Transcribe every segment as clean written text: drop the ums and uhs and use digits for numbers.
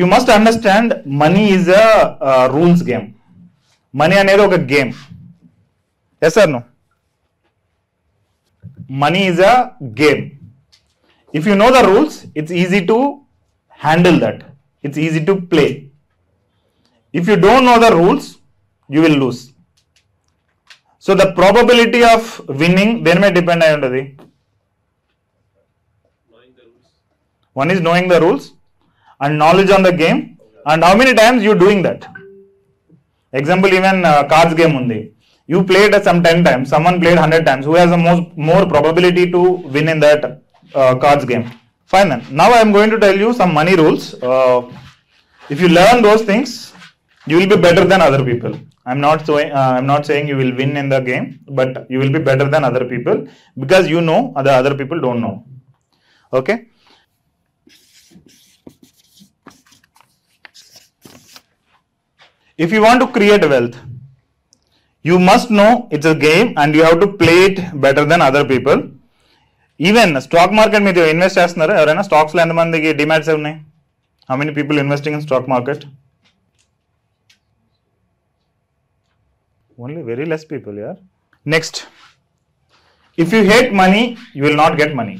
You must understand money is a rules game. Money అనేది ఒక game. Yes or no? Money is a game. If you know the rules, it's easy to handle that. It's easy to play. If you don't know the rules, you will lose. So the probability of winning then may depend on the one is knowing the rules and knowledge on the game, and how many times you doing that. Example, even cards game undi, you played some 10 times, someone played 100 times. Who has the more probability to win in that cards game? Fine then. Now I am going to tell you some money rules. If you learn those things, you will be better than other people. I'm not saying you will win in the game, but you will be better than other people because you know other people don't know. Okay. If you want to create wealth, you must know it's a game and you have to play it better than other people. Even stock market మీద invest చేస్తున్నారు ఎవరైనా? Stocks లో ఎంతమందికి demats ఉన్నాయి? How many people investing in stock market? Only very less people, yeah. Next, if you hate money, you will not get money.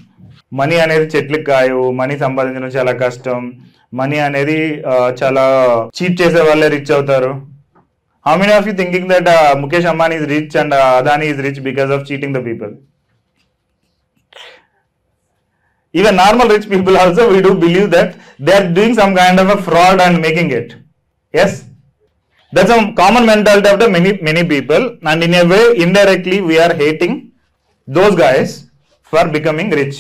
Money అనేది చెట్లకు కాయు, money సంపాదించడం చాలా కష్టం, మనీ అనేది చాలా చీట్ చేసే వాళ్ళే రిచ్ అవుతారు. How many of you thinking that Mukesh Ambani is rich and Adani is rich because of cheating the people? Even normal rich people also, we do believe that they are doing some kind of a fraud and making it. Yes? That's a common mentality of the many people, and in a way, indirectly, we are hating those guys for becoming rich.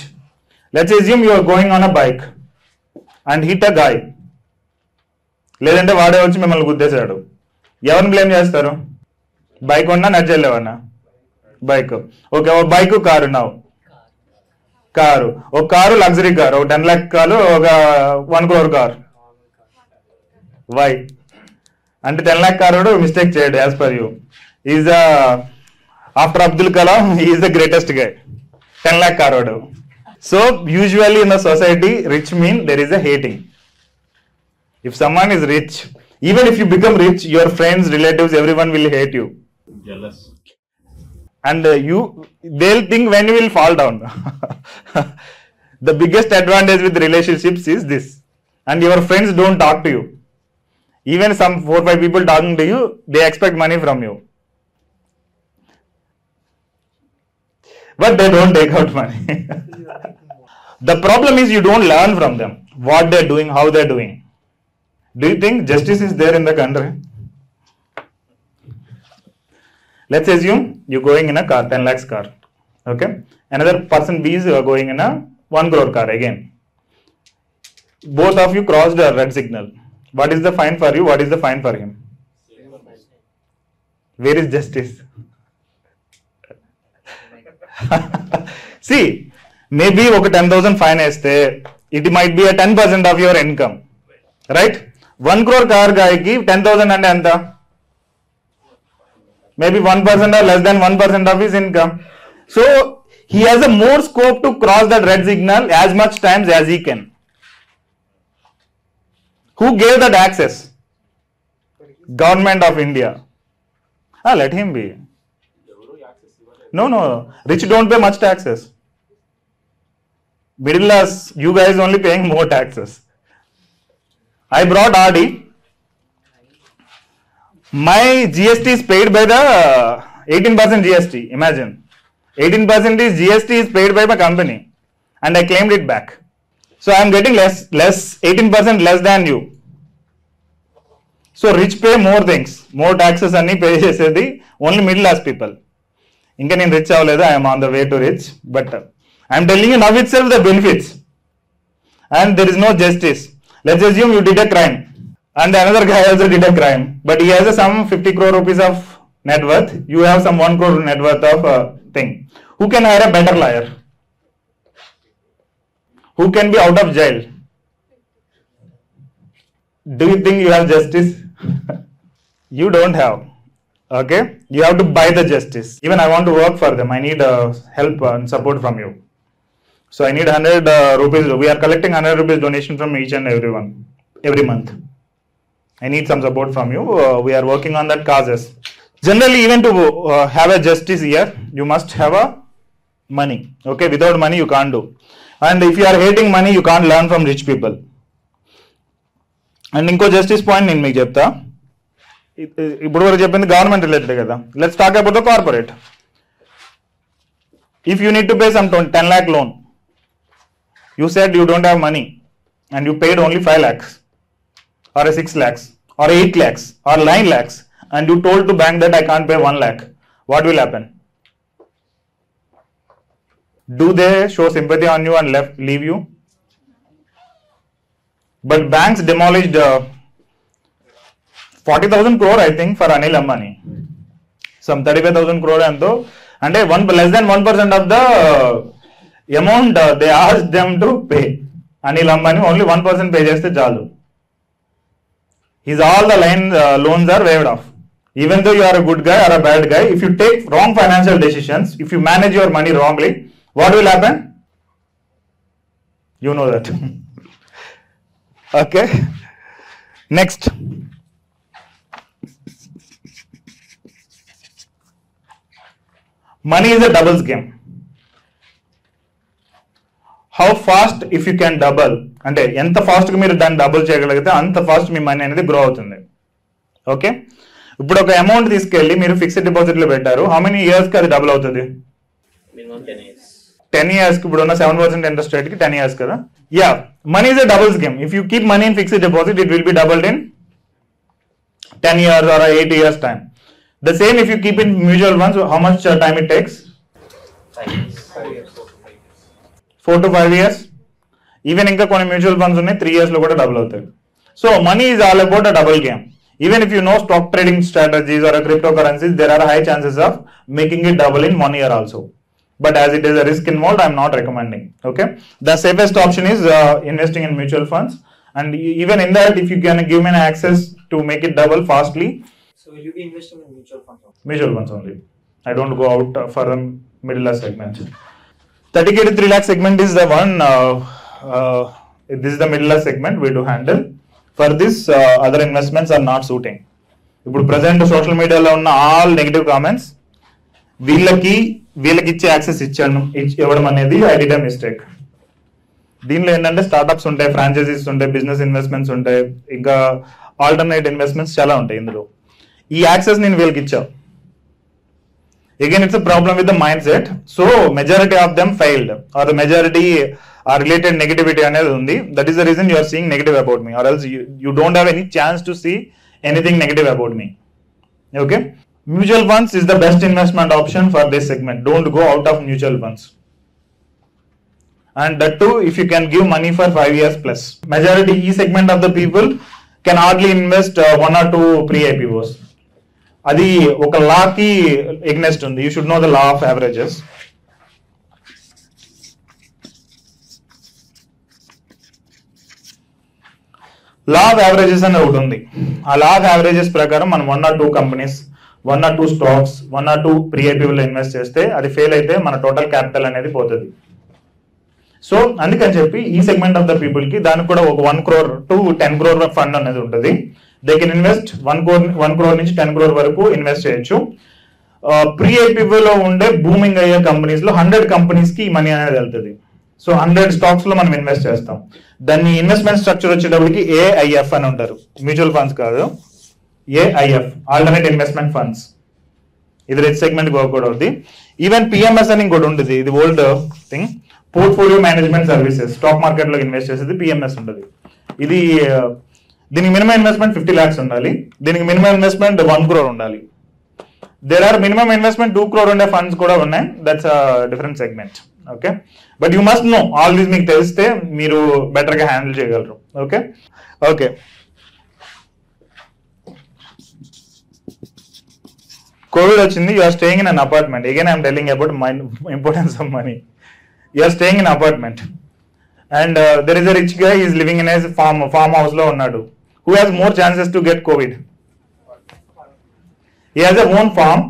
Let's assume you are going on a bike and hit a guy. లేదంటే వాడే వచ్చి మిమ్మల్ని గుద్దేశాడు. ఎవరిని blame చేస్తారు? Bike ఉన్నా నడిచెళ్ళేవన్నా? Bike. Okay, ఒక bike car ఉన్నావు. Car, ఒక కారు లగ్జరీ కారు, ఒక 10 lakh కారు, ఒక 1 crore కారు. వై అంటే 10 lakh కారు మిస్టేక్ చేయడు. As per you is after Abdul Kalam is the greatest guy. 10 lakh కారోడు. So usually in the society, rich mean there is a hating. If someone is rich, even if you become rich, your friends, relatives, everyone will hate you. Jealous. And they'll think when you will fall down. The biggest advantage with relationships is this. And your friends don't talk to you. Even some 4-5 people talking to you, they expect money from you. But they don't take out money. The problem is you don't learn from them what they're doing, how they're doing. Do you think justice is there in the country? Let's assume you're going in a car, 10 lakhs car. Okay. Another person B is going in a 1 crore car again. Both of you crossed a red signal. What is the fine for you? What is the fine for him? Where is justice? See, maybe ఒక 10,000 fine వేస్తే it might be a 10% of your income, right? 1 crore car guyకి 10,000 అంటే ఎంత? Maybe 1% or less than 1% of his income. So he has a more scope to cross that red signal as much times as he can. Who gave that access? Government of India. Let him be. No, rich don't pay much taxes. Middle class, you guys only paying more taxes. I brought RD. My GST is paid by the 18% GST. Imagine. 18% is GST is paid by my company. And I claimed it back. So I am getting less 18% less than you. So rich pay more things. More taxes and pay chesedi only middle class people. ఇంకా నేను rich అవ్వలేదు, I'm on the way to rich, but I'm telling you now itself the benefits and there is no justice. Let's assume you did a crime and another guy also did a crime, but he has some 50 crore rupees of net worth, you have some 1 crore net worth of thing. Who can hire a better lawyer? Who can be out of jail? Do you think you have justice? You don't have. Okay, you have to buy the justice. Even I want to work for them, I need help and support from you. So I need 100 rupees. We are collecting 100 rupees donation from each and everyone. every month. I need some support from you. We are working on that causes. Generally, even to have a justice here, you must have a money. Okay, without money you can't do. And if you are hating money, you can't learn from rich people. And inko justice point నేను మీకు చెప్తా. ఇప్పుడు వరకు చెప్పింది government related కదా. Let's talk about the corporate. If you need to pay some 10 lakh loan, you said you don't have money and you paid only 5 lakhs or 6 lakhs or 8 lakhs or 9 lakhs and you told to bank that I can't pay 1 lakh. What will happen? Do they show sympathy on you and leave you? But banks demolished 40,000 crore, I think, for Anil Ambani. Some 35,000 crore and though, and less than 1% of the amount they asked them to pay. Anil Ambani only 1% pay cheste chalu. His all the loans are waived off. Even though you are a good guy or a bad guy, if you take wrong financial decisions, if you manage your money wrongly, what will happen? You know that. Okay. Next. Money is a doubles game. How fast if you can double? అంటే ఎంత ఫాస్ట్గా మీరు దాన్ని double చేయగలిగితే అంత fast మీ money అనేది grow అవుతుంది. Okay, ఇప్పుడు ఒక అమౌంట్ తీసుకెళ్ళి మీరు ఫిక్స్డ్ డిపాజిట్లో పెట్టారు. హౌ మెనీ ఇయర్స్కి అది డబుల్ అవుతుంది? 10 years కి ఇప్పుడు ఉన్న 7% ఇంట్రెస్ట్ రేట్ కి 10 years కదా. Yeah, money is a doubles game. If you keep money in fixed deposit, it will B doubled in 10 years or 8 years time. The same if you keep in mutual funds, how much time it takes? 4 to 5 years. Even ఇంకా కొన్ని mutual funds ఉన్నాయి 3 years లో కూడా double అవుతాయి. So money is all about a double game. Even if you know stock trading strategies or a cryptocurrencies, there are high chances of making it double in 1 year also. But as it is a risk involved, I am not recommending. Okay, the safest option is investing in mutual funds, and even in that, if you can give me an access to make it double fastly. So will you be investing in mutual funds? Mutual funds only. I don't go out for the middle class segment. 30k to 3 lakh segment is the one. This is the middle class segment we do handle. For this, other investments are not suiting. ఇప్పుడు present social మీడియాలో ఉన్న all negative comments వీళ్ళకి ఇచ్చే access ఇవ్వడం అనేది I did a mistake. దీనిలో ఏంటంటే startups ఉంటాయి, ఫ్రాంచైజీస్ ఉంటాయి, బిజినెస్ ఇన్వెస్ట్మెంట్స్ ఉంటాయి, ఇంకా ఆల్టర్నేట్ ఇన్వెస్ట్మెంట్స్ చాలా ఉంటాయి. ఇందులో ఈ యాక్సెస్ నేను వీళ్ళకి ఇచ్చా. Again it's a problem with the mindset. So majority of them failed or the majority are related negativity అనేది ఉంది. That is the reason you are seeing negative about me, or else you don't have any chance to see anything negative about me. Okay, mutual funds is the best investment option for this segment. Don't go out of mutual funds. And that too, if you can give money for 5 years plus. Majority E segment of the people can hardly invest 1 or 2 pre-IPOs. అది ఒక లా కి against ఉంది. You should know the law of averages. Law of averages అని ఒకటి ఉంది. ఆ law of averages ప్రకారం మనం 1 or 2 companies, 1 or 2 stocks, 1 or 2 ప్రీ-ఐపీఓలో ఇన్వెస్ట్ చేస్తే అది ఫెయిల్ అయితే మన టోటల్ క్యాపిటల్ అనేది పోతుంది. సో అందుకని చెప్పి ఈ సెగ్మెంట్ ఆఫ్ ద పీపుల్ కి దానికి కూడా ఒక 1 crore to 10 crore ఫండ్ అనేది ఉంటుంది. దే కెన్ ఇన్వెస్ట్ 1 crore నుంచి 10 crore వరకు ఇన్వెస్ట్ చేయొచ్చు. ప్రీ-ఐపీఓలో ఉండే బూమింగ్ అయ్యే కంపెనీస్ లో 100 కంపెనీస్ కి ఈ మనీ అనేది వెళ్తుంది. సో 100 స్టాక్స్ లో మనం ఇన్వెస్ట్ చేస్తాం. దాన్ని ఇన్వెస్ట్మెంట్ స్ట్రక్చర్ వచ్చేటప్పటికి AIF అని ఉంటారు. మ్యూచువల్ ఫండ్స్ కాదు, AIF, ఆల్టర్నేట్ ఇన్వెస్ట్మెంట్ ఫండ్స్. ఇది రిచ్ సెగ్మెంట్ వర్కౌట్ అవుతుంది. ఈవెన్ PMS అని ఇంకోటి ఉంటుంది, ఇది old thing, portfolio management services. Stock market లో ఇన్వెస్ట్ చేసేది PMS ఉంటుంది. ఇది దీనికి మినిమం ఇన్వెస్ట్మెంట్ 50 lakhs ఉండాలి. దీనికి మినిమం ఇన్వెస్ట్మెంట్ 1 crore ఉండాలి. There are minimum investment 2 crore ఉండే ఫండ్స్ కూడా ఉన్నాయి. That's different segment. Okay, but you must know all these. మీకు తెలిస్తే మీరు బెటర్ గా హ్యాండిల్ చేయగలరు. ఓకే ఓకే కోవిడ్ వచ్చింది. You are staying in an apartment. Again I'm telling about my importance of money. You are staying in apartment and there is a rich guy is living in a farm house లో ఉన్నాడు. Who has more chances to get Covid? He has a own farm,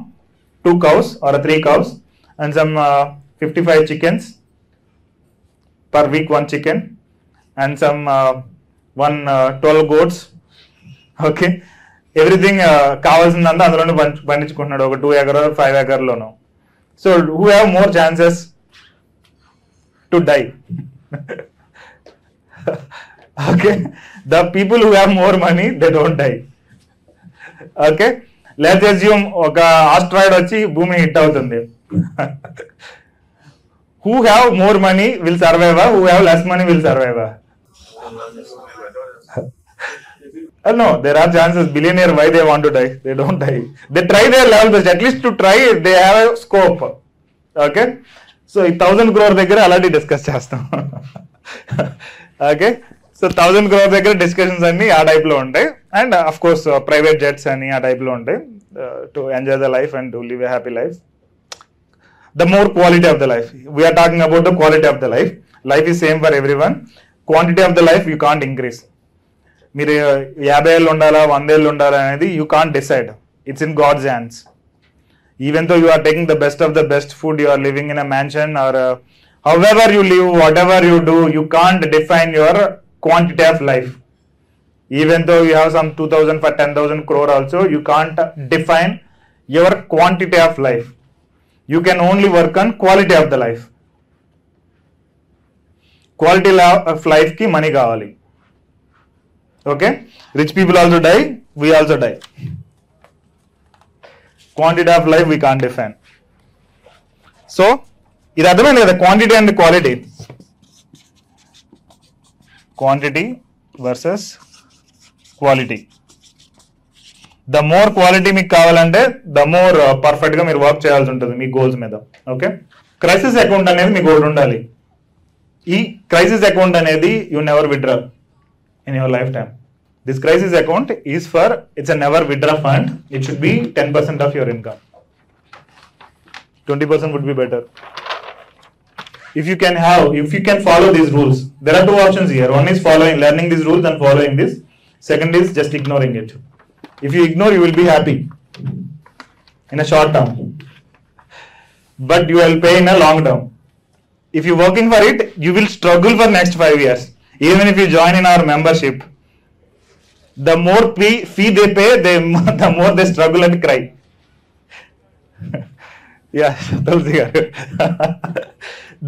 2 cows or 3 cows and some 55 chickens per week, 1 chicken, and some 12 goats. Okay, everything కావాల్సిందంతా అందులోనే పండించుకుంటున్నాడు, ఒక 2 acre 5 acre లోను. So who have more chances to die? Okay, the people who have more money they don't die. Okay, let's assume ఒక asteroid వచ్చి భూమి hit అవుతుంది. Who have more money will survive, who have less money will survive? No, there are chances. Billionaire, why they want to die? They don't die. They try their level best. At least to try, they have a scope. Okay? So, 1000 crore దగ్గర అలాంటి discuss చేస్తాం. Okay, so 1000 crore దగ్గర discussions అన్ని ఆ type లో ఉంటాయి. And of course private jets అని ఆ టైప్ లో ఉంటాయి, to enjoy the life and to live a happy life. The more quality of the life. We are talking about the quality of the life. Life is same for everyone. Quantity of the life you can't increase. మీరు 50 ఏళ్ళు ఉండాలా 100 ఏళ్ళు ఉండాలా అనేది you can't decide. It's in God's hands. Even though you are taking the best of the best food, you are living in a mansion or however you live, whatever you do, you can't define your quantity of life. Even though you have some 2000 for 10,000 crore also, you can't define your quantity of life. You can only work on quality of the life. Quality of life ki money కావాలి. Okay, rich people also die, we also die. Quantity of life we can't define. So ఇది అర్థమైంది కదా, quantity and quality. Quantity versus quality. The more quality మీకు కావాలంటే the more perfect గా మీరు work చేయాల్సి ఉంటుంది మీ గోల్స్ మీద. ఓకే, క్రైసిస్ అకౌంట్ అనేది మీకు ఒకటి ఉండాలి. ఈ క్రైసిస్ అకౌంట్ అనేది you never withdraw in your lifetime. This crisis account is for, it's a never withdraw fund. It should be 10% of your income. 20% would be better. If you can follow these rules, there are two options here. One is learning these rules and following this. Second is just ignoring it. If you ignore, you will be happy in a short term, but you will pay in a long term. If you're working for it, you will struggle for next 5 years. Even if you join in our membership, the more fee they pay, the more they struggle and cry. Yeah,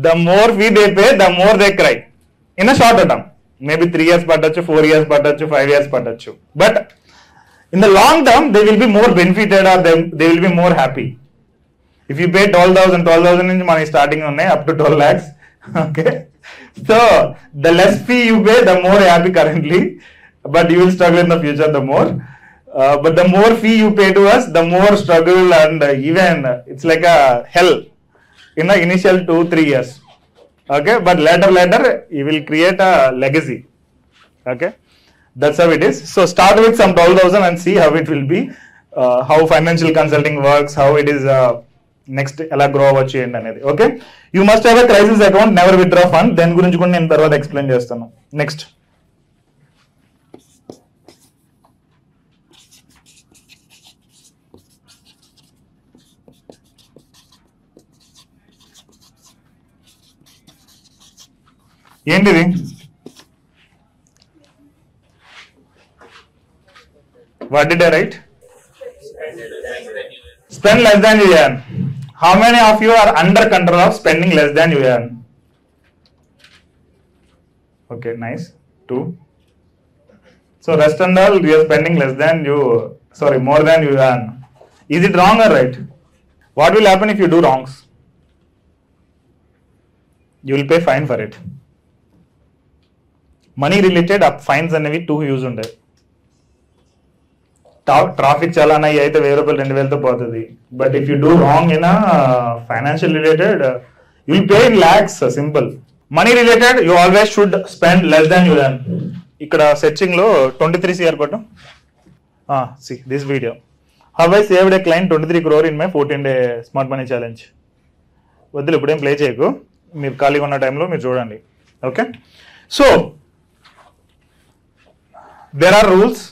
the more fee they pay, the more they cry. In a shorter term, maybe 3 years padachu, 4 years padachu, 5 years padachu. But in the long term, they will be more benefited, or they will be more happy. If you pay 12,000 నుంచి money starting ఉన్నాయి up to 12 lakhs. Okay, so the less fee you pay, the more happy currently, but you will struggle in the future the more. But the more fee you pay to us, the more struggle, and even it's like a hell in the initial 2-3 years. Okay, but later you will create a legacy. Okay, that's how it is. So start with some 12,000 and see how it will be, how financial consulting works, how it is next ఎలా grow అవ్వచ్చు ఏంటి అనేది. Okay, you must have a crisis account, never withdraw fund. దాని గురించి కూడా నేను తర్వాత explain చేస్తాను. నెక్స్ట్, ఏంటిది? What did I right? Spend less than you earn. How many of you are under control of spending less than you earn? Okay, nice. 2. So rest and all, you are spending more than you earn. Is it wrong or right? What will happen if you do wrongs? You will pay fine for it. Money related fines అనేవి 2 use ఉంటాయి. Traffic చలానా అయితే 1000 రూపాయలు 2000తో పోతుంది. But if you do wrong in financial related, you will pay in lakhs. Simple. Money related you always should spend less than you earn. ఇక్కడ searching లో 23 CR కొట్టు. See this video, how I saved a client 23 crore in my 14-day smart money challenge. వద్దులు, ఇప్పుడేం play చేయకు, మీరు ఖాళీగా ఉన్న టైంలో మీరు చూడండి. Okay, so there are rules.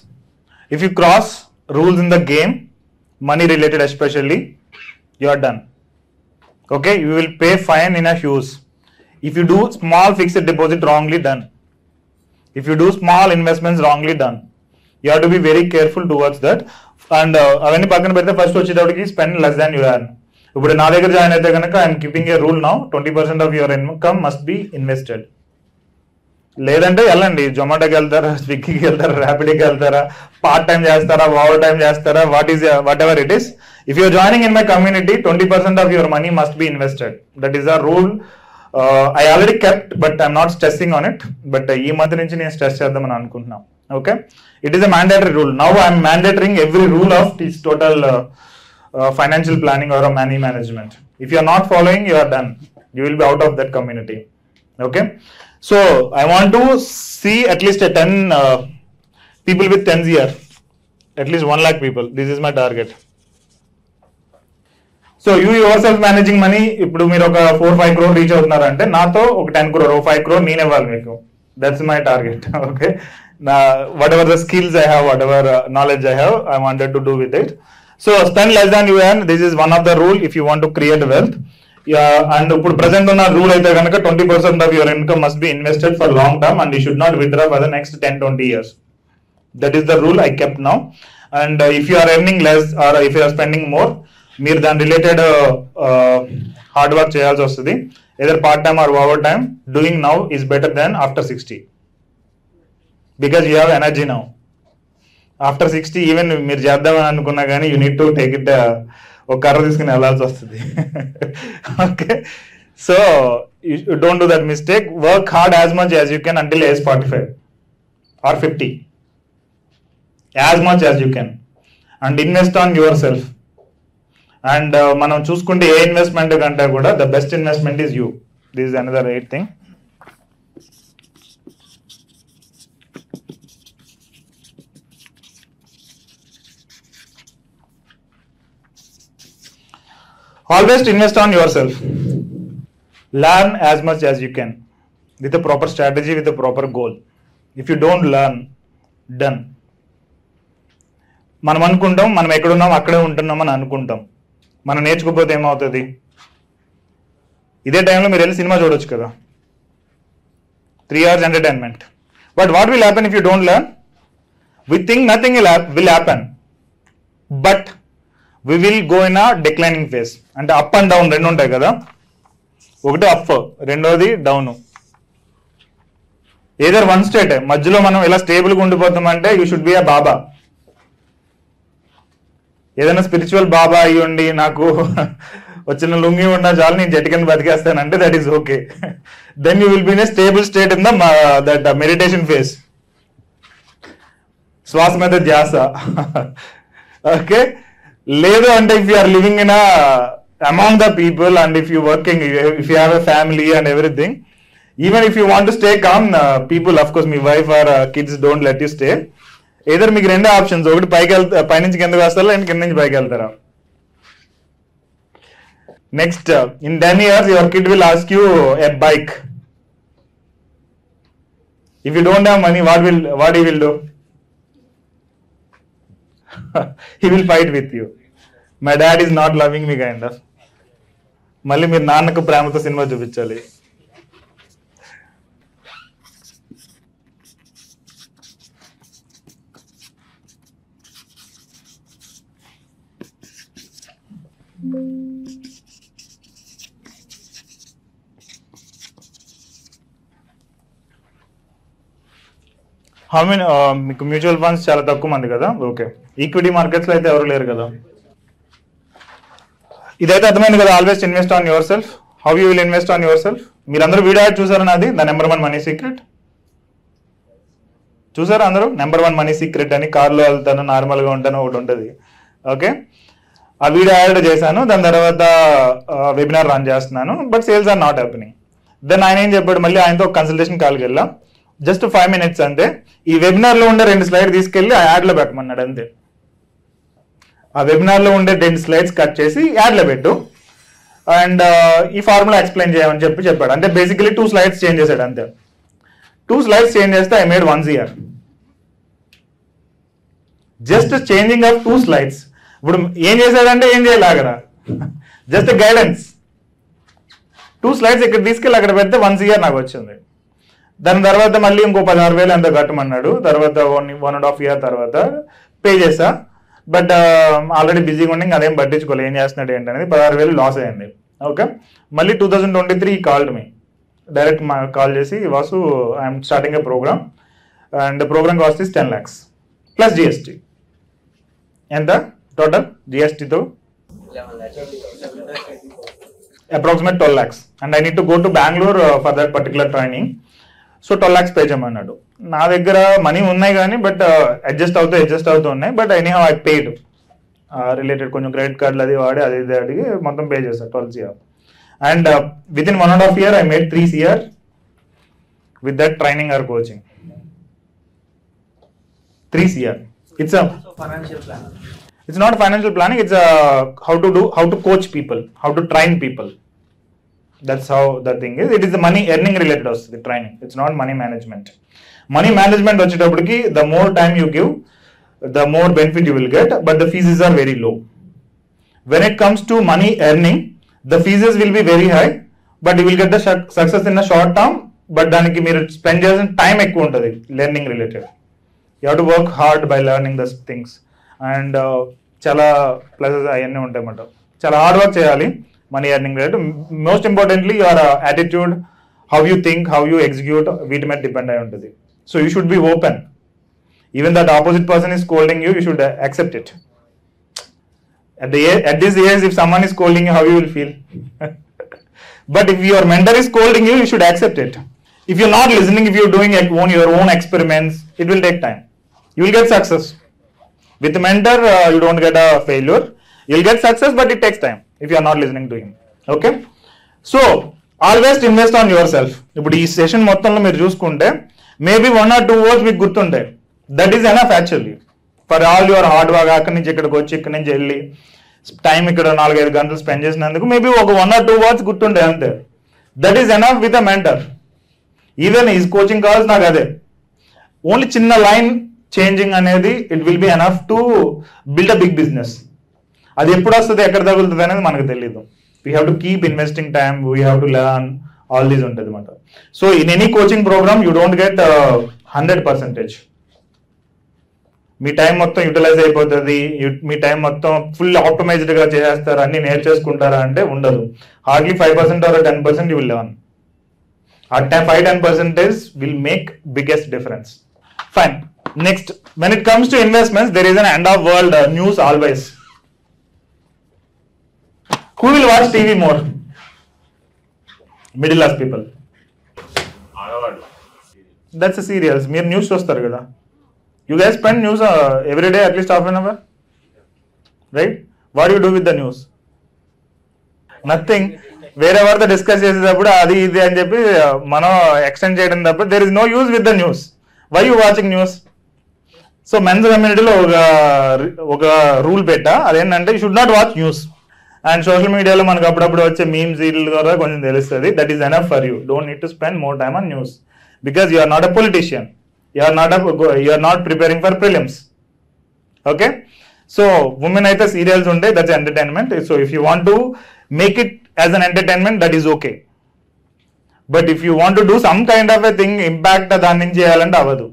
If you cross rules in the game, money related especially, you are done. Okay, you will pay fine in a huge. If you do small fixed deposit wrongly done, If you do small investments wrongly done, you have to be very careful towards that. And అవన్నీ పక్కన పెడితే first వచ్చేటప్పటికి spend less than you earn. ఇప్పుడు నా దగ్గర join అయితే కనుక I'm keeping a rule now 20% of your income must be invested. లేదంటే వెళ్ళండి, జొమాటోకి వెళ్తారా, స్విగ్గీకి వెళ్తారా, ర్యాపిడోకి వెళ్తారా, పార్ట్ టైం చేస్తారా, ఓవర్ టైం చేస్తారా, whatever it is. If you're joining in my community 20% of your money must be invested. That is the rule. I already kept but I'm not stressing on it. But ఈ month నుంచి నేను stress చేద్దామని అనుకుంటున్నాను. Okay, it is a mandatory rule. Now I'm mandatoring every rule of this total financial planning or money management. If you are not following, you are done. You will be out of that community. Okay, so I want to see at least a 10 people with 10s here, at least 1 lakh people. This is my target. So you yourself managing money, ఇప్పుడు మీరు ఒక 4-5 crore reach అవుతున్నారంటే నాతో ఒక 10 crore 5 crore నేను ఇవ్వాలి మీకు. That's my target. Okay, whatever the skills I have, whatever knowledge I have, I wanted to do with it. So spend less than you earn. This is one of the rule if you want to create wealth. And ఇప్పుడు present ఉన్న rule అయితే కనుక 20% of your income must be invested for long term and you should not withdraw for the next 10-20 years. That is the rule I kept now. And if you are earning less or if you are spending more, మీరు దాని related hard work చేయాల్సి వస్తుంది. either part time or over time. Doing now is better than after 60 because you have energy now. After 60 even మీరు చేద్దామని అనుకున్నా కానీ you need to take it ఒక కర్ర తీసుకుని వెళ్ళాల్సి వస్తుంది. Okay, so you don't do that mistake. Work hard as much as you can until age 45 or 50, as much as you can, and invest on yourself. And మనం చూసుకుంటే ఏ investment కంటే కూడా the best investment is you. This is another 8th thing. Always invest on yourself. Learn as much as you can with a proper strategy, with a proper goal. If you don't learn, done. మనం అనుకుంటాం మనం ఎక్కడున్నాం అక్కడే ఉంటున్నాం అని అనుకుంటాం. మనం నేర్చుకోకపోతే ఏమవుతుంది? ఇదే టైంలో మీరు వెళ్ళి సినిమా చూడొచ్చు కదా, 3 hours entertainment. But what will happen if you don't learn? We think nothing will happen. But we will go in a declining phase. అంటే అప్ అండ్ డౌన్ రెండు ఉంటాయి కదా, ఒకటి అప్, రెండోది డౌన్. ఏదర్ వన్ స్టేట్ మధ్యలో మనం ఇలా స్టేబుల్గా ఉండిపోతామంటే యూ షుడ్ బి అ బాబా. ఏదైనా స్పిరిచువల్ బాబా అయ్యుండి నాకు వచ్చిన లుంగి ఉన్నా చాలు నేను జట్టుకని బతికేస్తానంటే that is okay. Then you will be in a stable state in that meditation phase. శ్వాస మీద ధ్యాస. ఓకే, లేదు అంటే if you are living in among the people and if you working, if you have a family and everything, even if you want to stay calm, people of course మీ wife or kids don't let you stay. Either మీకు రెండే options, ఒకటి పైనుంచి కిందకి వస్తారా లేదంటే కింద నుంచి పైకి వెళ్తారా. Next, in 10 years your kid will ask you a bike. If you don't have money, what he will do? He will fight with you. My dad is not loving me kind of. మళ్ళీ మీరు Nannaku Prematho cinema చూపించాలి. మీకు mutual funds చాలా తక్కువ మంది కదా. Okay, equity markets లో అయితే ఎవరు లేరు కదా. ఇదైతే అర్థమైంది కదా. Always invest on your self. How you will invest on your self? మీరందరూ వీడియో యాడ్ చూసారా నాది, ద నెంబర్ 1 మనీ సీక్రెట్ చూసారా అందరూ? నెంబర్ 1 మనీ సీక్రెట్ అని, కార్లో వెళ్తాను, నార్మల్గా ఉంటాను, ఒకటి ఉంటుంది. ఓకే, ఆ వీడియో యాడ్ చేశాను. దాని తర్వాత వెబినార్ రన్ చేస్తున్నాను, but sales are not happening. Then ఆయన ఏం చెప్పాడు, మళ్ళీ ఆయనతో కన్సల్టేషన్ కాల్కి వెళ్ళాం. జస్ట్ 5 minutes అంతే. ఈ వెబినార్ లో ఉండే 2 slides తీసుకెళ్లి ఆ యాడ్ లో పెట్టమన్నాడు అంతే. ఆ వెబినార్ లో ఉండే 2 slides కట్ చేసి యాడ్ లో పెట్టు అండ్ ఈ ఫార్ములా ఎక్స్ప్లెయిన్ చేయమని చెప్పాడు. అంటే బేసికలీ 2 slides చేంజ్ చేశాడు అంతే. 2 slides చేంజ్ చేస్తే I made 1 year. Just changing of 2 slides. ఇప్పుడు ఏం చేశాడంటే ఏం చేయలేగరా, జస్ట్ గైడెన్స్. 2 slides ఇక్కడ తీసుకెళ్ళి అక్కడ పెడితే 1 year నాకు వచ్చింది. దాని తర్వాత మళ్ళీ ఇంకో 16,000 ఎంత కట్టమన్నాడు. తర్వాత 1.5 year తర్వాత పే చేసా. బట్ ఆల్రెడీ బిజీగా ఉండి అదేం పట్టించుకోలేదు, ఏం చేస్తున్నాడు ఏంటనేది. 16,000 లాస్ అయ్యింది. ఓకే, మళ్ళీ 2023 కాల్డ్ మీ, డైరెక్ట్ కాల్ చేసి, Vasu I'm starting a program and program cost is 10 lakhs plus GST. ఎంత టోటల్ జిఎస్టీతో? Approximate 12 lakhs. And I need to go to Bengaluru for that particular training. So 12 lakhs pay చేయమన్నాడు. నా దగ్గర money ఉన్నాయి కానీ but adjust అవుతూ ఉన్నాయి. But any how I paid related కొంచెం క్రెడిట్ కార్డులు అది వాడి అది ఇది అడిగి మొత్తం పే చేశాను 12 CR. And within 1.5 year I made 3 CR with that training or coaching. 3 CR. It's a financial plan. It's not financial planning. It's how to coach people, how to train people. That's how the thing is. It is the money earning related also, the training. It's not money management. Money management వచ్చేటప్పటికి the more time you give, the more benefit you will get, but the fees are very low. When it comes to money earning, the fees will be very high, but you will get the success in a short term. But దానికి మీరు spend చేసిన time ఎక్కువ ఉంటుంది learning related. You have to work hard by learning these things. And చాలా pluses అవన్నీ ఉంటాయి అన్నమాట. చాలా హార్డ్ వర్క్ చేయాలి money earning related. Most importantly your attitude, how you think, how you execute, వీటి మీద డిపెండ్ అయి ఉంటుంది. So you should be open. Even that opposite person is scolding you should accept it. At this age, if someone is scolding you, how you will feel? But if your mentor is scolding you, you should accept it. If you're not listening, if you're doing your own experiments, it will take time. You will get success. With a mentor, you don't get a failure. You'll get success, but it takes time if you are not listening to him. Okay? So, always invest on yourself. ఇప్పుడు ఈ session మొత్తంలో మీరు చూసుకుంటే maybe 1 or 2 words మీకు గుర్తుంటాయి. That is enough actually for all your hard work. అక్కడి నుంచి ఇక్కడికి వచ్చి ఇక్కడి నుంచి వెళ్ళి టైం ఇక్కడ 4-5 గంటలు స్పెండ్ చేసినందుకు మేబీ ఒక 1 or 2 words గుర్తుంటాయి అంతే. That is enough with a mentor. Even is coaching calls నాకు అదే. ఓన్లీ చిన్న లైన్ చేంజింగ్ అనేది it will be enough to build a big business. అది ఎప్పుడు వస్తుంది, ఎక్కడ తగులుతుంది అనేది మనకు తెలియదు. We have to keep investing time, we have to learn, all these ఉంటుంది అనమాట. So in any coaching program you don't get 100%. మీ టైం మొత్తం యూటిలైజ్ అయిపోతుంది, మీ టైం మొత్తం ఫుల్ ఆప్టమైజ్డ్గా చేసేస్తారు, అన్ని నేర్చేసుకుంటారా అంటే ఉండదు. Hardly 5% or 10% you will learn. ఆ 5-10% will make biggest difference. Fine. Next, when it comes to investments, there is an end of world news always. Who will watch TV more? Middle class people. That's a serials. మీరు news చూస్తారు కదా. You guys spend news every day at least half an hour, right? What do you do with the news? Nothing. వేరే వారితో discuss చేసేటప్పుడు అది ఇది అని చెప్పి మనం ఎక్స్టెండ్ చేయడం తప్ప there is no use with the news. Why you watching news? So mens కమ్యూనిటీలో ఒక రూల్ పెట్టా, అదేంటంటే you should not watch news. And social మీడియాలో మనకు అప్పుడప్పుడు వచ్చే మీమ్స్ వీళ్ళ ద్వారా కొంచెం తెలుస్తుంది. That is enough for you. Don't need to spend more time on news because you are not a politician. You are not preparing for prelims. Okay, so women అయితే serials ఉంటాయి, that's entertainment. So if you want to make it as an entertainment, that is okay. But if you want to do some kind of a thing, impact దాని నుంచి చేయాలంటే అవ్వదు.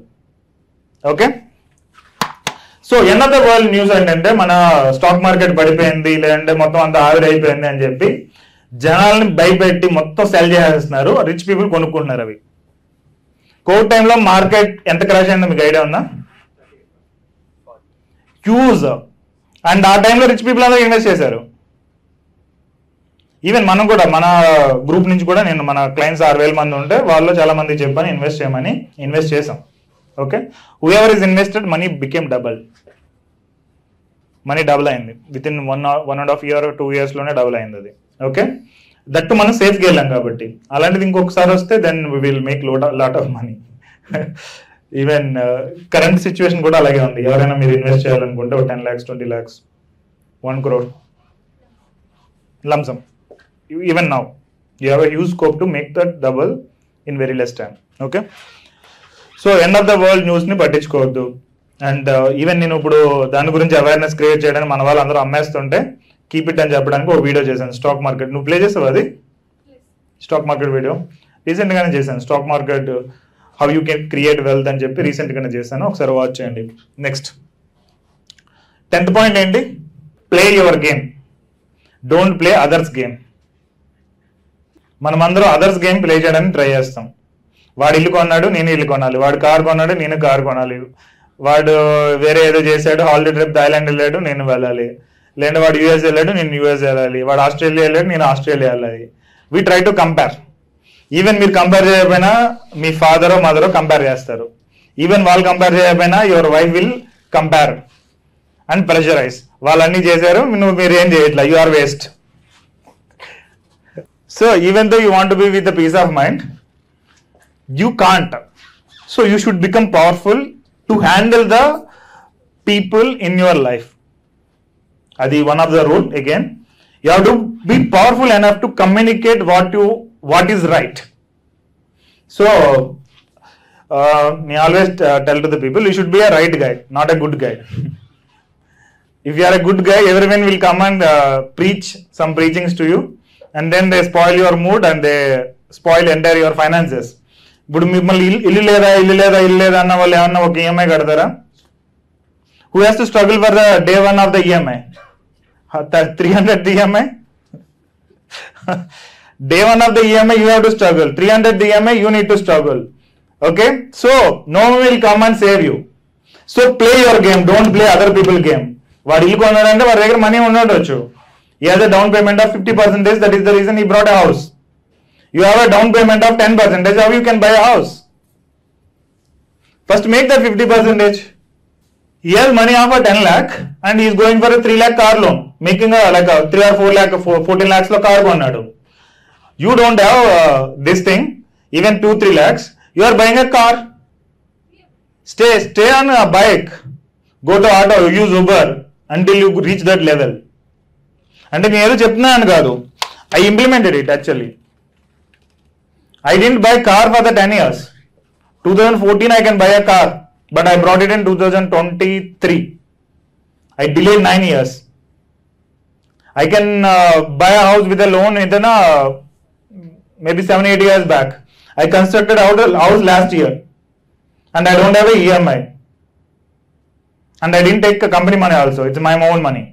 Okay, so end of the world news ఏంటంటే మన stock market పడిపోయింది, లేదంటే మొత్తం అంతా ఆవిరి అయిపోయింది అని చెప్పి జనాల్ని భయపెట్టి మొత్తం సెల్ చేసేస్తున్నారు. రిచ్ పీపుల్ కొనుక్కుంటున్నారు అవి. కోవిడ్ టైంలో మార్కెట్ ఎంత క్రాష్ అయిందో మీకు ఐడియా ఉందా? హ్యూజ్. అండ్ ఆ టైంలో రిచ్ పీపుల్ అందరూ ఇన్వెస్ట్ చేశారు. ఈవెన్ మనం కూడా మన గ్రూప్ నుంచి కూడా నేను మన క్లయింట్స్ 6,000 మంది ఉంటే వాళ్ళలో చాలా మంది చెప్పాను ఇన్వెస్ట్ చేయమని. ఇన్వెస్ట్ చేసాం. Okay, who ever is invested money became double. Money double అయింది విత్ ఇన్ 1.5 year 2 yearsలోనే డబుల్ అయింది అది. ఓకే, దట్టు మనం సేఫ్గా వెళ్ళాం కాబట్టి. అలాంటిది ఇంకొకసారి వస్తే then we will make lot of money. Even current situation కూడా అలాగే ఉంది. ఎవరైనా మీరు ఇన్వెస్ట్ చేయాలనుకుంటే 10 lakhs 20 lakhs 1 crore lump sum. Even now you have a huge scope to make that double in very less time. Okay, so end of the world news ni పట్టించుకోవద్దు. And even నేను ఇప్పుడు దాని గురించి అవేర్నెస్ క్రియేట్ చేయడానికి మన వాళ్ళందరూ అమ్మేస్తుంటే keep it అని చెప్పడానికి ఒక వీడియో చేశాను. స్టాక్ మార్కెట్ నువ్వు ప్లే చేసావు అది స్టాక్ మార్కెట్ వీడియో రీసెంట్గానే చేశాను. Stock market how you can create wealth అని చెప్పి రీసెంట్గానే చేశాను, ఒకసారి వాచ్ చేయండి. నెక్స్ట్ 10th పాయింట్ ఏంటి? Play your game, don't play others game. మనమందరం అదర్స్ గేమ్ ప్లే చేయడానికి ట్రై చేస్తాం. వాడు ఇల్లు కొన్నాడు, నేను ఇల్లు కొనాలి. వాడు కారు కొన్నాడు, నేను కారు కొనాలి. వాడు వేరే ఏదో చేశాడు, హాలిడే ట్రిప్ థాయిలాండ్ వెళ్ళాడు, నేను వెళ్ళాలి. లేదంటే వాడు యూఎస్ వెళ్ళాడు, నేను యూఎస్ వెళ్ళాలి. వాడు ఆస్ట్రేలియా వెళ్ళాడు, నేను ఆస్ట్రేలియా వెళ్ళాలి. We try to compare. Even మీరు కంపేర్ చేయకపోయినా మీ ఫాదరో మదరో కంపేర్ చేస్తారు. ఈవెన్ వాళ్ళు కంపేర్ చేయకపోయినా your wife will compare and pressurise. వాళ్ళన్నీ చేశారు, మీరు ఏం చేయట్లా, you are waste. So even though you want to be with the peace of mind, you can't. So you should become powerful to handle the people in your life. Adi one of the rule. Again, you have to be powerful enough to communicate what is right. So I always tell to the people, you should be a right guy, not a good guy. If you are a good guy, everyone will come and preach some preachings to you, and then they spoil your mood and they spoil entire your finances. ఇప్పుడు మిమ్మల్ని ఇల్లు లేదా అన్న వాళ్ళు ఏమన్నా ఒక EMI కడతారా? Who has to struggle for the day one of the EMI? 300 EMI. Day one of the EMI you have to struggle. 300 EMI you need to struggle. Okay, so no will come and save you. So play your game, don't play other people game. వాడు ఇల్లు కొన్నాడంటే వాడి దగ్గర money ఉండవచ్చు. He has a down payment of 50%. That is the reason he brought a house. You have a down payment of 10%. How you can buy a house? First make that 50%. He has money of a 10 lakh and he is going for a 3 lakh car loan, making a 3 or 4 lakh, 14 lakhs lo car konnadu. You don't have this thing, even 2-3 lakhs. You are buying a car. Stay on a bike. Go to auto, use Uber until you reach that level. And నేను ఏదో చెప్తున్నాను కాదు, I implemented it actually. I didn't buy car for the 10 years. 2014 I can buy a car, but I brought it in 2023. I delayed 9 years. I can buy a house with a loan within maybe 7-8 years back. I constructed a house last year and I don't have a EMI. And I didn't take a company money also. It's my own money.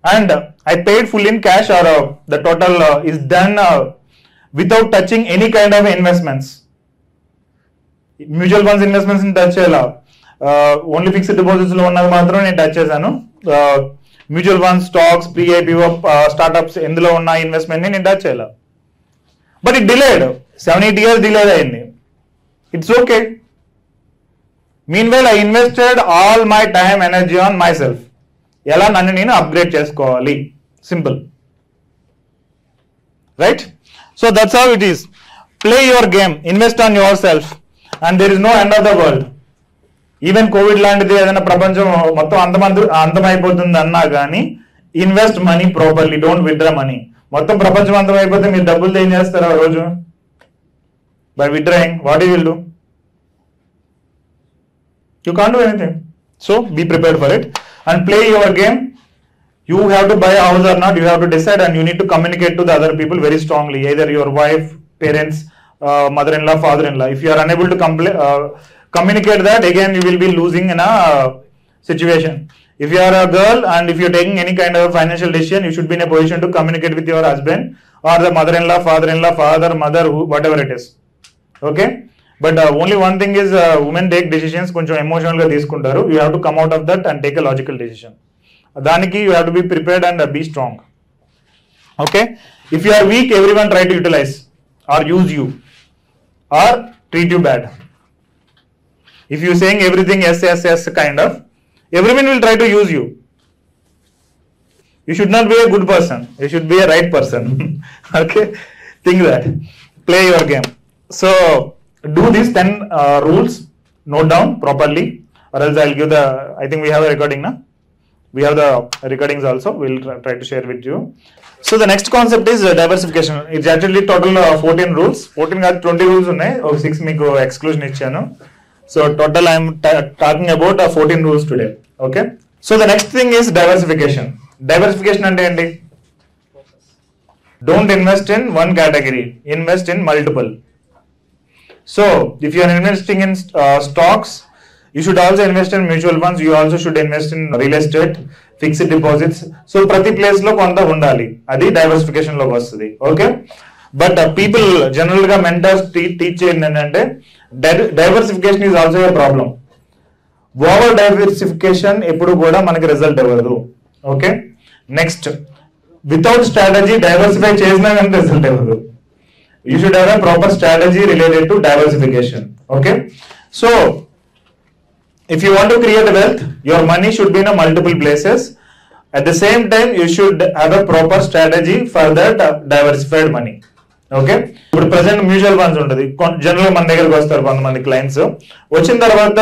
And I paid full in cash, or the total is done without touching any kind of investments. Mutual funds investments ni touch cheyala. Only fixed deposits lo unnadi matram nenu touch chesanu. Mutual funds, stocks, pre-IPO startups endulo unna investment ni nenu touch cheyala. But it delayed. 7-8 years delayed ayindi. It's okay. Meanwhile I invested all my time, energy on myself. ఎలా నన్ను నేను upgrade చేసుకోవాలి, simple, right? So that's how it is. Play your game, invest on yourself, and there is no end of the world. Even covid లాంటిది ఏదైనా ప్రపంచం మొత్తం అంతమైపోతుంది అన్నా కానీ invest money properly, don't withdraw money. మొత్తం ప్రపంచం అంతమైపోతే మీరు డబ్బులు ఏం చేస్తారు ఆ రోజు? By withdrawing, what you will do? You can't do anything. So be prepared for it and play your game. You have to buy a house or not, you have to decide, and you need to communicate to the other people very strongly, either your wife, parents, mother-in-law, father-in-law. If you are unable to communicate that, again you will be losing in a situation. If you are a girl and if you are taking any kind of financial decision, you should be in a position to communicate with your husband or the mother-in-law, father-in-law, father, mother, whatever it is. Okay? But only one thing is, women take decisions కొంచెం emotional గా తీసుకుంటారు. You have to come out of that and take a logical decision. దానికి you have to be prepared and be strong. Okay? If you are weak, everyone try to utilize or use you or treat you bad. If you saying everything yes kind of, everyone will try to use you. You should not be a good person. You should be a right person. Okay? Think that. Play your game. So do these 10 rules, note down properly, or else I'll give I think we have a recording now. We have the recordings also. We'll try to share with you. So the next concept is diversification. It's actually total 14 rules. 14 కాదు 20 rules ఉన్నాయి. ఒక 6 మీకు exclusion ఇచ్చాను. So total I am talking about 14 rules today. Okay. So the next thing is diversification. Diversification అంటే ఏంటి? Don't invest in one category. Invest in multiple. So if you are investing in stocks, you should also invest in mutual funds. You also should invest in real estate, fixed deposits. So ప్రతి place లో కొంత ఉండాలి, అది diversification లోకి వస్తుంది. Okay, but people general గా mentors teach చేయండి ఏంటంటే diversification is also a problem. Over diversification ఎప్పుడు కూడా మనకి రిజల్ట్ ఇవ్వదు. Okay, next without strategy diversify చేసినా కానీ రిజల్ట్ ఇవ్వదు. You should have a proper strategy related to diversification. Okay, so if you want to create wealth, your money should be in a multiple places. At the same time, you should have a proper strategy for that diversified money. Okay, ఇప్పుడు present mutual funds ఉంటుంది. General మన దగ్గరకు వస్తారు కొంతమంది clients. వచ్చిన తర్వాత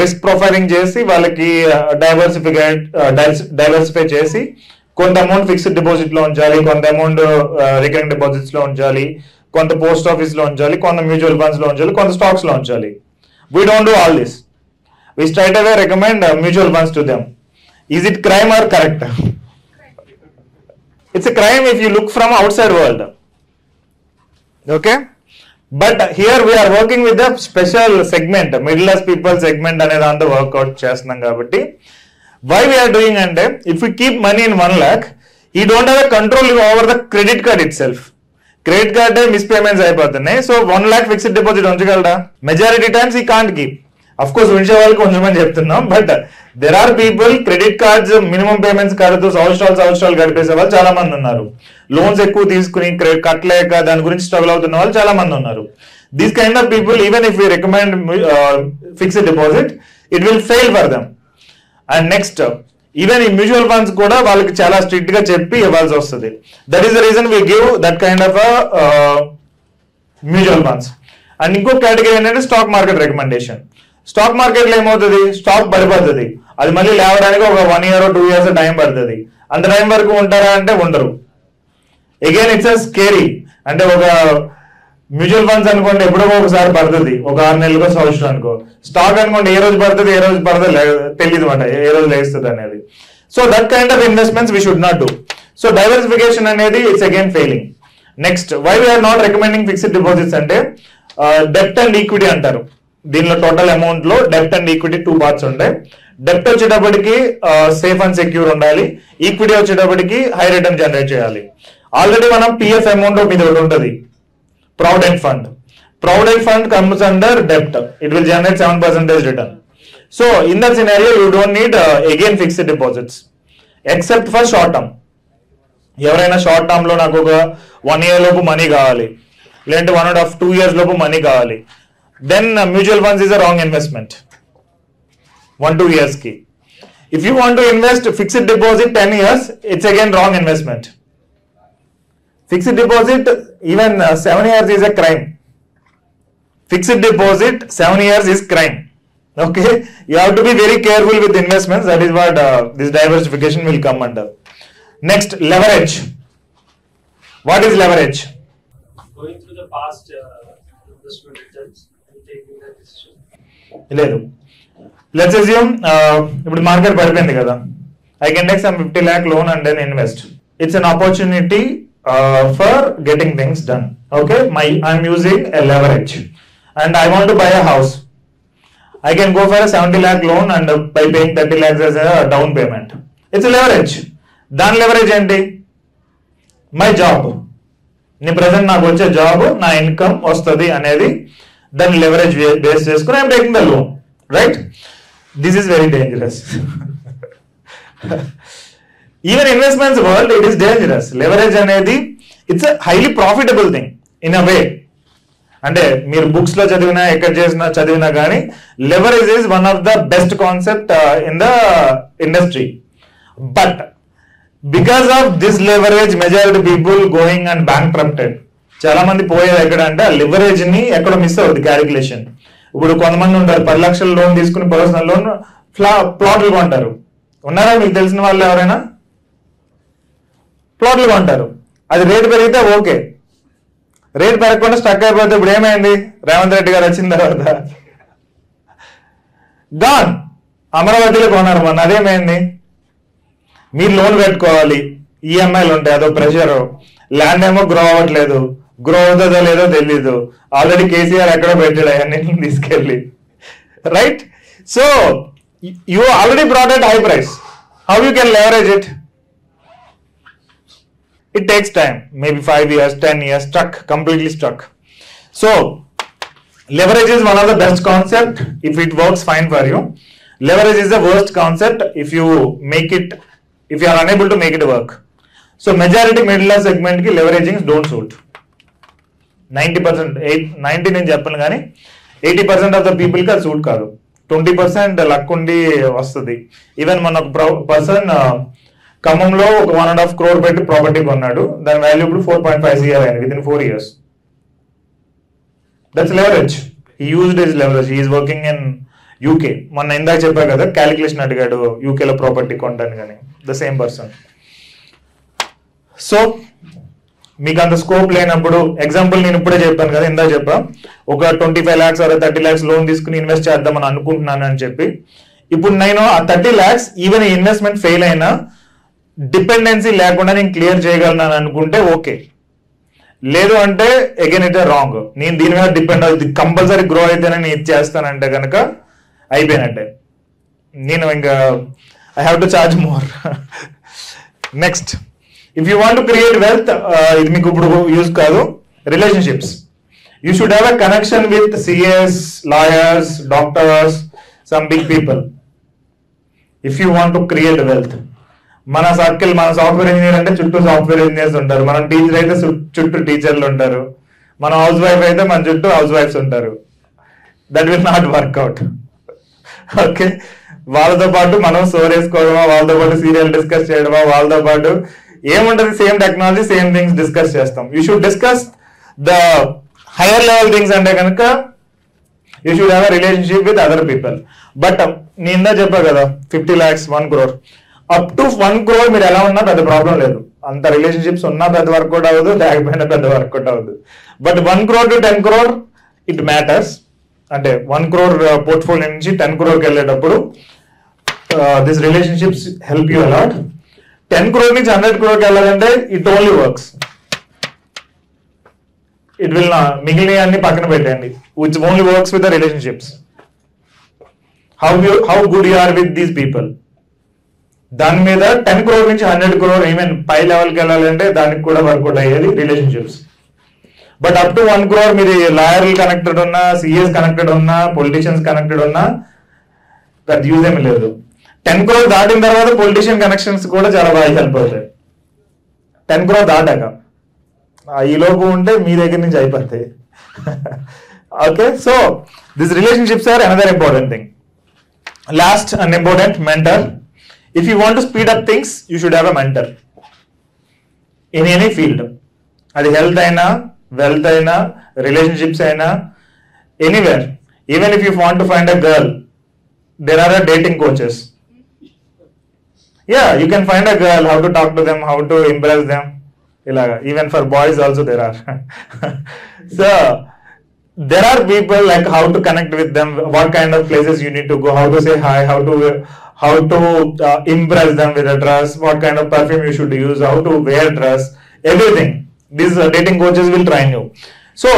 risk profiling చేసి వాళ్ళకి డైవర్సిఫై చేసి కొంత అమౌంట్ ఫిక్స్డ్ డిపాజిట్ లో ఉంచాలి, కొంత అమౌంట్ రికరింగ్ డిపాజిట్స్ లో ఉంచాలి, కొంత పోస్ట్ ఆఫీస్ లో ఉంచాలి, కొంత మ్యూచువల్ ఫండ్స్ లో ఉంచాలి, కొంత స్టాక్స్ లో ఉంచాలి. We don't do all this. We straight away recommend mutual funds to them. Is it crime or correct? It's a crime if you look from outside world. Okay? But here we are working with a special segment, middle class people segment అనేది అంతా work out చేస్తున్నాం కాబట్టి. Why we are doing అంటే, if we keep money in 1 lakh, you don't have a control over the credit card itself. Credit card miss payments అయిపోతున్నాయి. So 1 lakh fixed deposit ఉంచగలరా? Majority times ఈ can't keep. Of course ఉంచే వాళ్ళకి కొంచెం మంది చెప్తున్నాం, but there are people credit cards minimum payments కడుతూ సంవత్సరాలు గడిపేసే వాళ్ళు చాలా మంది ఉన్నారు. లోన్స్ ఎక్కువ తీసుకుని కట్టలేక దాని గురించి స్ట్రగుల్ అవుతున్న వాళ్ళు చాలా మంది ఉన్నారు. These kind of people, even if you recommend fixed deposit, it will fail for them. And next, even ఈ మ్యూచువల్ ఫండ్స్ కూడా వాళ్ళకి చాలా స్ట్రిక్ట్ గా చెప్పి ఇవ్వాల్సి వస్తుంది. That is the reason we give that kind of mutual funds. And ఇంకో category ఏంటంటే stock market recommendation. Stock market లో ఏమవుతుంది, స్టాక్ పడిపోతుంది, అది మళ్ళీ లేవడానికి ఒక 1 year or 2 years టైం పడుతుంది. అంత టైం వరకు ఉంటారా అంటే ఉండరు. Again it's scary. అంటే ఒక మ్యూచువల్ ఫండ్స్ అనుకోండి ఎప్పుడో ఒకసారి పడుతుంది, ఒక 6 నెలలకో సంవత్సరం అనుకో. స్టాక్ అనుకోండి ఏ రోజు పడుతుంది ఏ రోజు పడుతుంది తెలియదు అనమాట, ఏ రోజు లేస్తుంది అనేది. So that kind of investments we should not do. So diversification అనేది it's again failing. Next, why we're not recommending fixed deposits అంటే డెప్ట్ అండ్ ఈక్విటీ అంటారు. దీనిలో టోటల్ అమౌంట్ లో డెప్ట్ అండ్ ఈక్విటీ 2 parts ఉంటాయి. డెప్ట్ వచ్చేటప్పటికి సేఫ్ అండ్ సెక్యూర్ ఉండాలి, equity వచ్చేటప్పటికి హై రిటర్న్ జనరేట్ చేయాలి. ఆల్రెడీ మనం పిఎఫ్ అమౌంట్ మీద ఒకటి ఉంటుంది, Provident Fund. Provident Fund comes under debt. It will generate 7% return. So in that scenario, you don't need again fixed deposits, except for short term. ఎవరైనా short term లో నాకు ఒక 1 year లోపు money కావాలి, లేదంటే 1.5-2 years లోపు మనీ కావాలి, then mutual funds is a wrong investment 1-2 years కి. If you want to invest fixed deposit 10 years, it's again wrong investment. Fixed deposit, even 7 years is a crime. Fixed deposit 7 years is crime. Okay, you have to be very careful with investments. That is what this diversification will come under. Next, leverage. What is leverage? Going through the past investment returns and taking that decision. లేదు, let's assume ఇప్పుడు market పడిపోయింది కదా, I can take some 50 lakh loan and then invest. It's an opportunity for getting things done. Okay, I'm using a leverage and I want to buy a house. I can go for a 70 lakh loan and by paying 30 lakhs as a down payment. It's a leverage. దాని leverage ఏంటి? My job. నీ present నాకు వచ్చే job, నా income వస్తుంది అనేది దాన్ని leverage base చేసుకుని I'm taking the loan, right? This is very dangerous. Even investments world it is dangerous. Leverage అనేది it's a highly profitable thing in a way. అంటే మీరు బుక్స్ లో చదివినా ఎక్కడ చదివినా కానీ leverage is one of the best concept in the industry. But because of this leverage majority people going and బ్యాంక్రప్టెడ్. చాలా మంది పోయేది ఎక్కడ అంటే ఆ లివరేజ్ ని ఎక్కడ మిస్ అవుతుంది క్యాలిక్యులేషన్. ఇప్పుడు కొంతమంది ఉంటారు 10 లక్షల లోన్ తీసుకుని పర్సనల్ లోన్ ప్లాట్లు కొంటారు. ఉన్నారా మీకు తెలిసిన వాళ్ళు ఎవరైనా? ప్లాట్లు కొంటారు, అది రేటు పెరిగితే ఓకే, రేట్ పెరగకుండా స్టక్ అయిపోతే ఇప్పుడు ఏమైంది? రేవంత్ రెడ్డి గారు వచ్చిన తర్వాత గాన్. అమరావతిలో కొన్నారు మొన్న, అదేమైంది? మీరు లోన్ పెట్టుకోవాలి, ఈఎంఐలు ఉంటాయి, అదో ప్రెషర్, ల్యాండ్ ఏమో గ్రో అవ్వట్లేదు, గ్రో అవుతుందో లేదో తెలీదు. ఆల్రెడీ కేసీఆర్ ఎక్కడో పెట్టాడు అవన్నీ తీసుకెళ్ళి, right? So you already brought at high price. How you can leverage it? It takes time, maybe 5 years, 10 years, completely stuck. So, leverage is one of the best concept if it works fine for you. Leverage is the worst concept if you are unable to make it work. So, majority middle class segment ki leveraging don't suit. 90%, 90 నేను చెప్పను కానీ 80% of the people కి suit కాదు. 20% luck ఉండి వస్తుంది. Even మన person ఖమ్మంలో ఒక 1.5 crore పెట్టి ప్రాపర్టీ కొన్నాడు. దాని వాల్యూ ఇప్పుడు 4.5 CR అయింది with in 4 years. That's leverage. He used his leverage. He is working in UK. మొన్న ఇందాక చెప్పా కదా, క్యాలిక్యులేషన్ అడిగాడు యూకేలో ప్రాపర్టీ కొంటాను కానీ, ద సేమ్ పర్సన్. సో మీకు అంత స్కోప్ లేనప్పుడు, ఎగ్జాంపుల్ నేను ఇప్పుడే చెప్పాను కదా, ఇందాక చెప్పా, ఒక 25 lakhs or 30 lakhs లోన్ తీసుకుని ఇన్వెస్ట్ చేద్దామని అనుకుంటున్నాను అని చెప్పి, ఇప్పుడు నేను ఆ 30 lakhs ఈవెన్ ఇన్వెస్ట్మెంట్ ఫెయిల్ అయినా డిపెండెన్సీ లేకుండా నేను క్లియర్ చేయగలను అనుకుంటే ఓకే. లేదు అంటే అగైన్ ఇట్ రాంగ్. నేను దీని మీద డిపెండ్ అవుతుంది, కంపల్సరీ గ్రో అయితేనే నేను ఇది చేస్తానంటే కనుక అయిపోయినట్టే. నేను ఇంకా I have to charge more. Next, if you want to create wealth, ఇది మీకు ఇప్పుడు యూజ్ కాదు, relationships. You should have a connection with CAs, lawyers, doctors, some big people. If you want to create wealth, మన circle, మన software engineer అంటే చుట్టూ software engineers ఉంటారు, మనం టీచర్ అయితే చుట్టూ టీచర్లు ఉంటారు, మన హౌస్ వైఫ్ అయితే మన చుట్టూ హౌస్ వైఫ్స్ ఉంటారు. That will not work out. Okay, వాళ్ళతో పాటు మనం స్టోర్ వేసుకోవడమా, వాళ్ళతో పాటు సీరియల్ డిస్కస్ చేయడమా, వాళ్ళతో పాటు ఏముంటది, same technology, same things discuss చేస్తాం. You should discuss the higher level things అంటే కనుక you should have a relationship with other people. But నేను ఇందా చెప్పా కదా, 50 lakhs, 1 crore, up to 1 crore మీరు ఎలా ఉన్నా పెద్ద ప్రాబ్లం లేదు. అంత రిలేషన్షిప్స్ ఉన్నా పెద్ద వర్కౌట్ అవ్వదు, లేకపోయినా పెద్ద వర్కౌట్ అవ్వదు. But 1 crore to 10 crore it matters. అంటే 1 crore పోర్ట్ఫోలియో నుంచి 10 crore వెళ్ళేటప్పుడు this relationships help you a lot. 10 crore నుంచి 100 crore వెళ్ళాలంటే it only works. It will మిగిలిన అన్ని పక్కన పెట్టండి. Which only works with the relationships. How good you are with these people. దాని మీద 10 crore నుంచి 100 crore ఈవెన్ పై లెవెల్కి వెళ్ళాలంటే దానికి కూడా వర్కౌట్ అయ్యేది relationships. But up to 1 crore మీరు లాయర్లు కనెక్టెడ్ ఉన్నా, CAs కనెక్టెడ్ ఉన్నా, పొలిటీషియన్స్ కనెక్టెడ్ ఉన్నా పెద్ద యూజ్ ఏమి లేదు. 10 crore దాటిన తర్వాత పొలిటీషియన్ కనెక్షన్స్ కూడా చాలా బాగా హెల్ప్ అవుతాయి. 10 crore దాటాక ఈ లోపు ఉంటే మీ దగ్గర నుంచి అయిపోతాయి. Okay, so this relationships are another important thing. Last and important, mentor. If you want to speed up things, you should have a mentor in any field. అది హెల్త్ అయినా, వెల్త్ అయినా, రిలేషన్షిప్స్ అయినా, anywhere. Even if you want to find a girl, there are dating coaches. Yeah, you can find a girl, how to talk to them, how to impress them. ilaga. Even for boys also there are. So there are people like how to connect with them, what kind of places you need to go, how to say hi, how to impress them with a dress, what kind of perfume you should use, how to wear dress, everything. These dating coaches will train you. So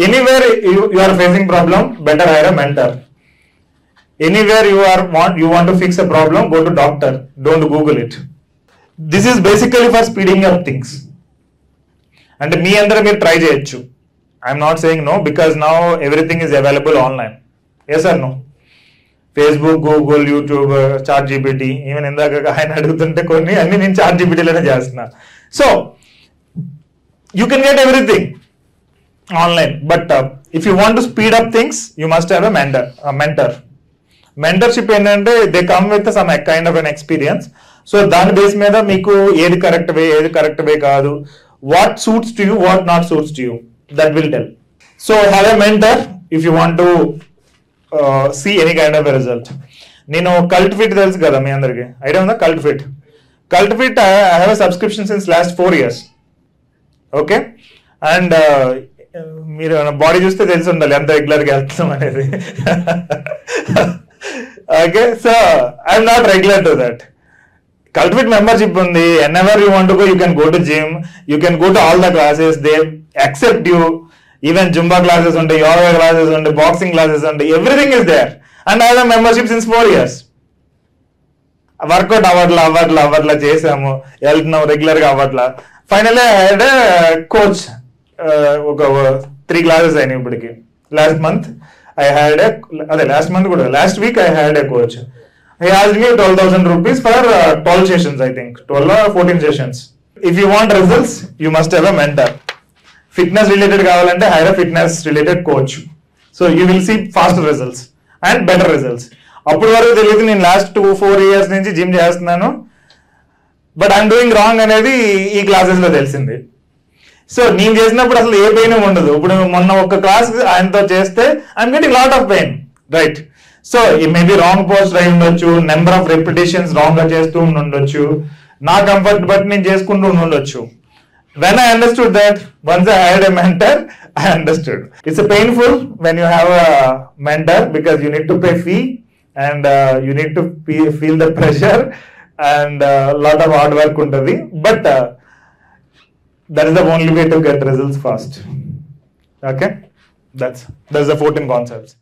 anywhere you are facing problem, better hire a mentor. Anywhere you want to fix a problem, go to doctor, don't Google it. This is basically for speeding up things. And me andra meer try cheyochu. I am not saying no, because now everything is available online. Yes or no? Facebook, Google, YouTube, ChatGPT, even ఇందాక ఆయన అడుగుతుంటే కొన్ని అన్ని నేను ChatGPTలోనే చేస్తున్నా. So you can get everything online. But if you want to speed up things, you must have a mentor. Mentorship ఏంటంటే they come with some kind of an experience. So దాని బేస్ మీద మీకు ఏది కరెక్ట్ వే, ఏది correct way కాదు, what suits to you, what not suits to you, that will tell. So have a mentor if you want to see any kind of a result. నేను cult fit తెలుసు కదా మీ అందరికి, idea ఉందా? Cult fit I have a subscription since last 4 years. Okay, and మీరు body చూస్తే తెలిసి ఉండాలి ఎంత రెగ్యులర్గా వెళ్తున్నాం అనేది. Okay, so I'm not regular to that. Cult fit membership ఉంది. whenever you want to go, you can go to gym, you can go to all the classes. They accept you. Even Zumba classes and yoga classes and boxing classes and everything is there. And I have a membership since 4 years. Work out అవ్వట్లా చేసాము, వెళ్తున్నాం రెగ్యులర్గా అవ్వట్లా. Finally I had coach, ఒక 3 classes అయినాయి ఇప్పటికి. Last week I had a coach. He asked me 12,000 rupees for 12 sessions, I think. 12 or 14 sessions. If you want results, you must have a mentor. Fitness related కావాలంటే hire a fitness related coach. So you will see faster results and better results. అప్పటి వరకు తెలియదు, నేను last 2-4 years నుంచి gym చేస్తున్నాను, but I'm doing wrong అనేది ఈ క్లాసెస్లో తెలిసింది. సో నేను చేసినప్పుడు అసలు ఏ పెయిన్ ఉండదు. ఇప్పుడు మొన్న ఒక క్లాస్ ఆయనతో చేస్తే I'm getting lot of pain, right? So ఈ మేబీ రాంగ్ పోస్ట్ అయి ఉండొచ్చు, నెంబర్ ఆఫ్ రెపిటేషన్స్ రాంగ్ గా చేస్తూ ఉండొచ్చు, నా కంఫర్ట్ బట్టి నేను చేసుకుంటూ ఉండొచ్చు. When I understood that, once I had a mentor, I understood. It's painful when you have a mentor because you need to pay fee and you need to feel the pressure and lot of hard work untadi. But that is the only way to get results fast. Okay, that's the 14 concepts.